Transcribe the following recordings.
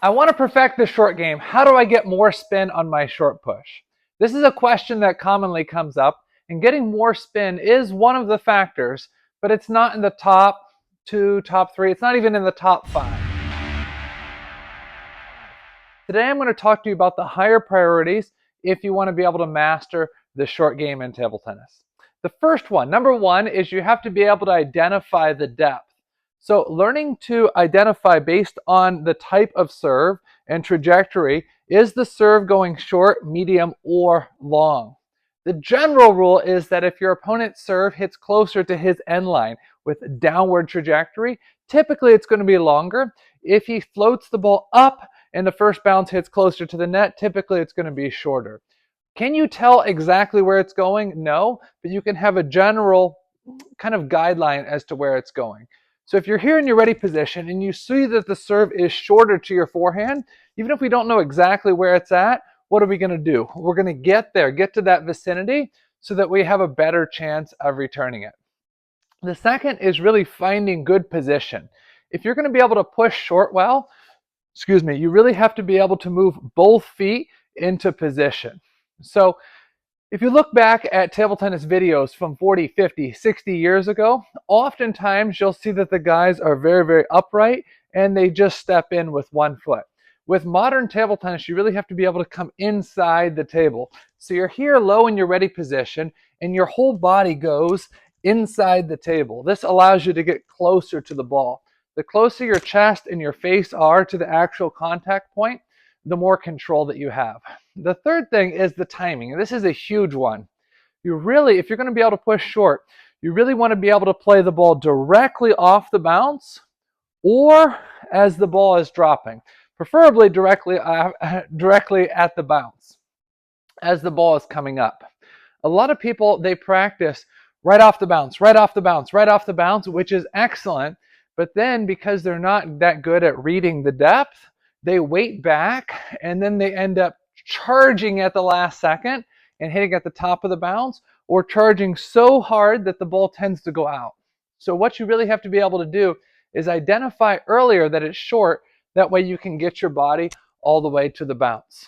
I want to perfect the short game. How do I get more spin on my short push? This is a question that commonly comes up, and getting more spin is one of the factors, but it's not in the top two, top three. It's not even in the top five. Today I'm going to talk to you about the higher priorities if you want to be able to master the short game in table tennis. The first one, number one, is you have to be able to identify the depth. So learning to identify based on the type of serve and trajectory, is the serve going short, medium, or long? The general rule is that if your opponent's serve hits closer to his end line with downward trajectory, typically it's going to be longer. If he floats the ball up and the first bounce hits closer to the net, typically it's going to be shorter. Can you tell exactly where it's going? No, but you can have a general kind of guideline as to where it's going. So if you're here in your ready position and you see that the serve is shorter to your forehand, even if we don't know exactly where it's at, what are we going to do? We're going to get there, get to that vicinity so that we have a better chance of returning it. The second is really finding good position. If you're going to be able to push short well, you really have to be able to move both feet into position. So if you look back at table tennis videos from 40, 50, 60 years ago, oftentimes you'll see that the guys are very, very upright and they just step in with one foot. With modern table tennis, you really have to be able to come inside the table. So you're here low in your ready position and your whole body goes inside the table. This allows you to get closer to the ball. The closer your chest and your face are to the actual contact point, the more control that you have. The third thing is the timing. This is a huge one. If you're going to be able to push short, you really want to be able to play the ball directly off the bounce or as the ball is dropping, preferably directly at the bounce as the ball is coming up. A lot of people, they practice right off the bounce, right off the bounce, right off the bounce, which is excellent. But then because they're not that good at reading the depth, they wait back and then they end up charging at the last second and hitting at the top of the bounce, or charging so hard that the ball tends to go out. So what you really have to be able to do is identify earlier that it's short. That way you can get your body all the way to the bounce.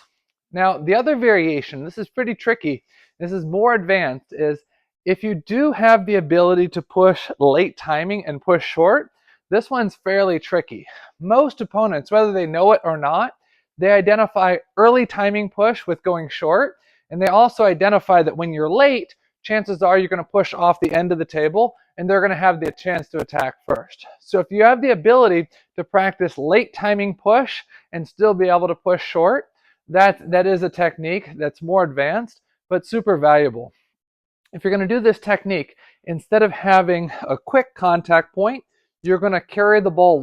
Now, the other variation, this is pretty tricky, this is more advanced, is if you do have the ability to push late timing and push short, this one's fairly tricky. Most opponents, whether they know it or not, they identify early timing push with going short, and they also identify that when you're late, chances are you're going to push off the end of the table, and they're going to have the chance to attack first. So if you have the ability to practice late timing push and still be able to push short, that is a technique that's more advanced, but super valuable. If you're going to do this technique, instead of having a quick contact point, you're going to carry the ball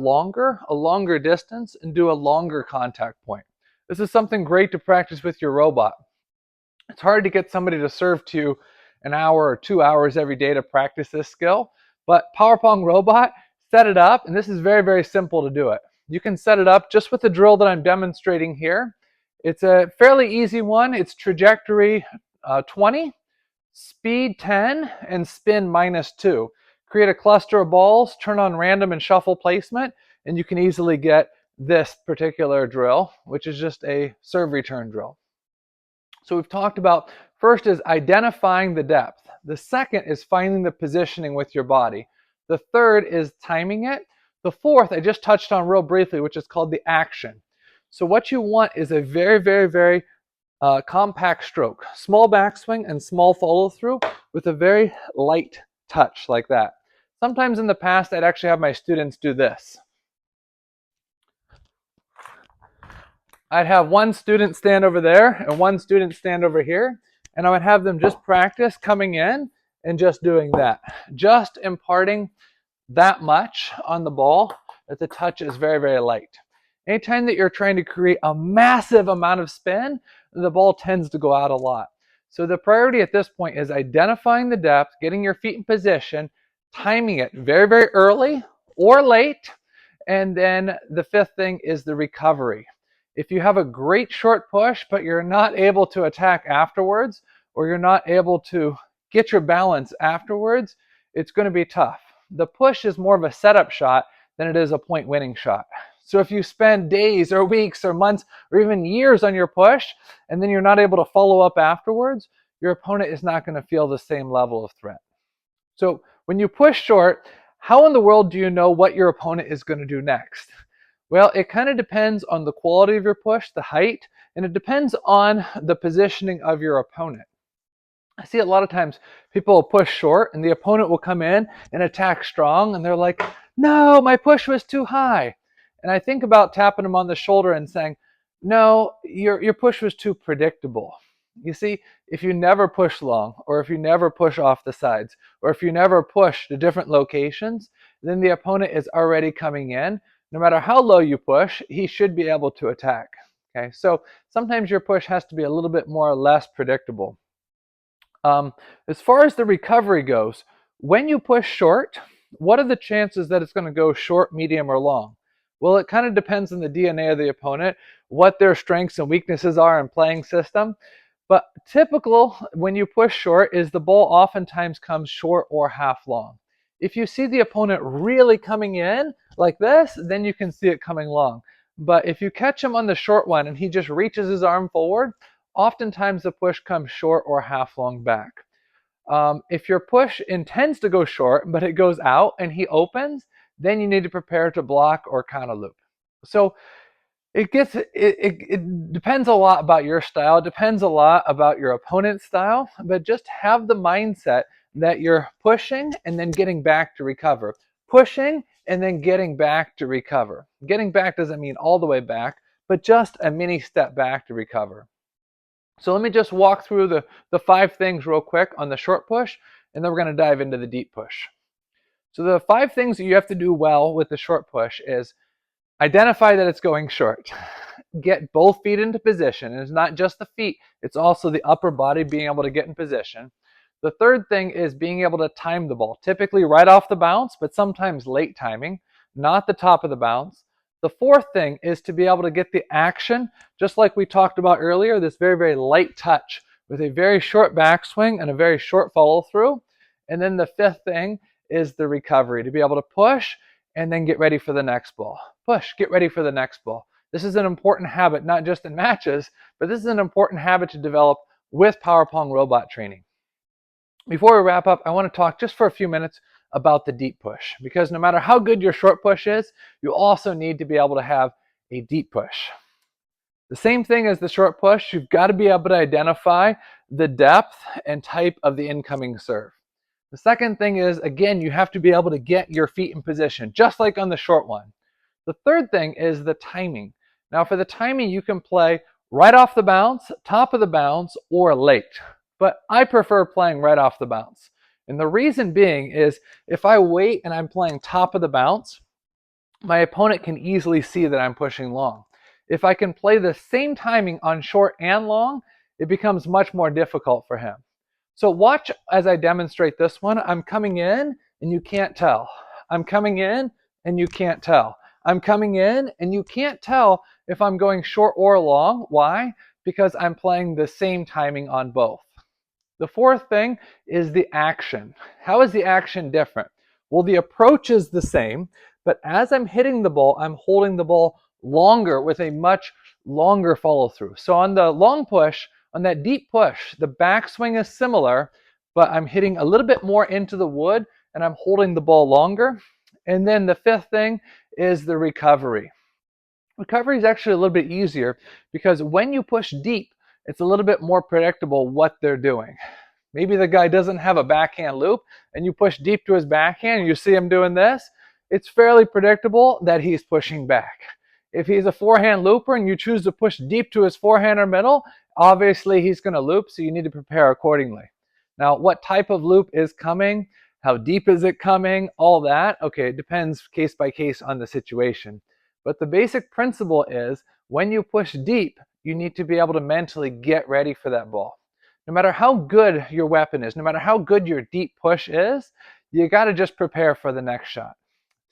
a longer distance, and do a longer contact point. This is something great to practice with your robot. It's hard to get somebody to serve to you an hour or 2 hours every day to practice this skill, but Power Pong Robot, set it up, and this is very, very simple to do it. You can set it up just with the drill that I'm demonstrating here. It's a fairly easy one. It's trajectory 20, speed 10, and spin -2. Create a cluster of balls, turn on random and shuffle placement, and you can easily get this particular drill, which is just a serve return drill. So we've talked about, first is identifying the depth. The second is finding the positioning with your body. The third is timing it. The fourth I just touched on real briefly, which is called the action. So what you want is a very, very, very compact stroke, small backswing and small follow through with a very light touch like that. Sometimes in the past, I'd actually have my students do this. I'd have one student stand over there and one student stand over here, and I would have them just practice coming in and just doing that. Just imparting that much on the ball that the touch is very, very light. Anytime that you're trying to create a massive amount of spin, the ball tends to go out a lot. So the priority at this point is identifying the depth, getting your feet in position, timing it very, very early or late, and then the fifth thing is the recovery. If you have a great short push, but you're not able to attack afterwards, or you're not able to get your balance afterwards, it's going to be tough. The push is more of a setup shot than it is a point winning shot. So if you spend days or weeks or months or even years on your push and then you're not able to follow up afterwards, your opponent is not going to feel the same level of threat. So when you push short, how in the world do you know what your opponent is going to do next? Well, it kind of depends on the quality of your push, the height, and it depends on the positioning of your opponent. I see a lot of times people will push short and the opponent will come in and attack strong and they're like, no, my push was too high. And I think about tapping them on the shoulder and saying, no, your push was too predictable. You see, if you never push long, or if you never push off the sides, or if you never push to different locations, then the opponent is already coming in. No matter how low you push, he should be able to attack. Okay, so sometimes your push has to be a little bit more or less predictable. As far as the recovery goes, when you push short, what are the chances that it's going to go short, medium, or long? Well, it kind of depends on the DNA of the opponent, what their strengths and weaknesses are in playing system. But typical when you push short is the ball oftentimes comes short or half long. If you see the opponent really coming in like this, then you can see it coming long. But if you catch him on the short one and he just reaches his arm forward, oftentimes the push comes short or half long back. If your push intends to go short, but it goes out and he opens, then you need to prepare to block or counter loop. So it depends a lot about your style. It depends a lot about your opponent's style, but just have the mindset that you're pushing and then getting back to recover. Pushing and then getting back to recover. Getting back doesn't mean all the way back, but just a mini step back to recover. So let me just walk through the 5 things real quick on the short push, and then we're going to dive into the deep push. So the 5 things that you have to do well with the short push is identify that it's going short. Get both feet into position. And it's not just the feet, it's also the upper body being able to get in position. The third thing is being able to time the ball, typically right off the bounce, but sometimes late timing, not the top of the bounce. The fourth thing is to be able to get the action, just like we talked about earlier, this very, very light touch with a very short backswing and a very short follow through. And then the fifth thing is the recovery, to be able to push and then get ready for the next ball. Push, get ready for the next ball. This is an important habit, not just in matches, but this is an important habit to develop with Power Pong robot training. Before we wrap up, I want to talk just for a few minutes about the deep push, because no matter how good your short push is, you also need to be able to have a deep push. The same thing as the short push, you've got to be able to identify the depth and type of the incoming serve. The second thing is, again, you have to be able to get your feet in position, just like on the short one. The third thing is the timing. Now for the timing, you can play right off the bounce, top of the bounce, or late. But I prefer playing right off the bounce. And the reason being is if I wait and I'm playing top of the bounce, my opponent can easily see that I'm pushing long. If I can play the same timing on short and long, it becomes much more difficult for him. So watch as I demonstrate this one. I'm coming in and you can't tell. I'm coming in and you can't tell. I'm coming in and you can't tell if I'm going short or long. Why? Because I'm playing the same timing on both. The fourth thing is the action. How is the action different? Well, the approach is the same, but as I'm hitting the ball, I'm holding the ball longer with a much longer follow through. So on the long push, on that deep push, the backswing is similar, but I'm hitting a little bit more into the wood and I'm holding the ball longer. And then the fifth thing is the recovery. Recovery is actually a little bit easier because when you push deep, it's a little bit more predictable what they're doing. Maybe the guy doesn't have a backhand loop and you push deep to his backhand and you see him doing this. It's fairly predictable that he's pushing back. If he's a forehand looper and you choose to push deep to his forehand or middle, obviously he's going to loop, so you need to prepare accordingly. Now, what type of loop is coming? How deep is it coming? All that. Okay, it depends case by case on the situation. But the basic principle is when you push deep, you need to be able to mentally get ready for that ball. No matter how good your weapon is, no matter how good your deep push is, you got to just prepare for the next shot.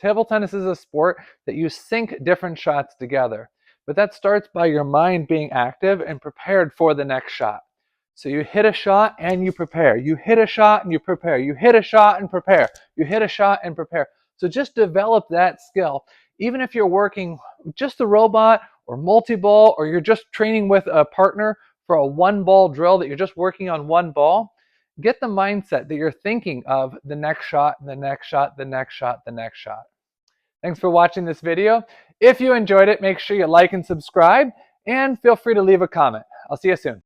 Table tennis is a sport that you sync different shots together, but that starts by your mind being active and prepared for the next shot. So you hit a shot and you prepare. You hit a shot and you prepare. You hit a shot and prepare. You hit a shot and prepare. So just develop that skill. even if you're working just the robot or multi-ball, or you're just training with a partner for a one-ball drill that you're just working on one ball, get the mindset that you're thinking of the next shot, the next shot, the next shot, the next shot. Thanks for watching this video. If you enjoyed it, make sure you like and subscribe, and feel free to leave a comment. I'll see you soon.